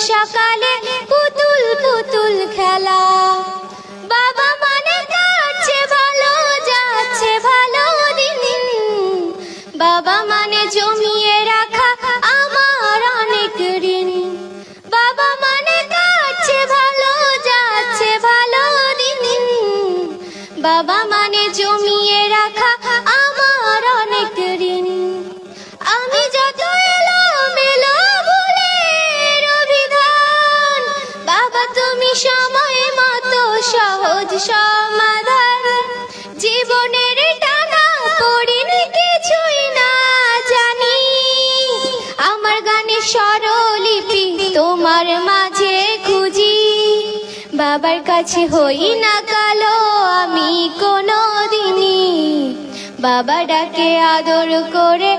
সকালে পুতুল পুতুল খেলা। বাবা মানে কাটছে ভালো, যাচ্ছে ভালো দিন। বাবা মানে জমিয়ে রাখা আমার অনেক ঋণ। বাবা মানে কাটছে ভালো, যাচ্ছে ভালো দিন। বাবা মানে জমিয়ে রাখা আমার অনেক ঋণ। আমি যত এলোমেলো ভুলের অভিধান, বাবা তুমি সময় মতো সহজ সমাধান। জীবনের টানা পড়িনি কিছুই না জানি, আমার গানের স্বরলিপি তোমার মাঝে খুঁজি। বাবার কাছে হই না কালো আমি কোনো দিনই, বাবা ডাকে আদর করে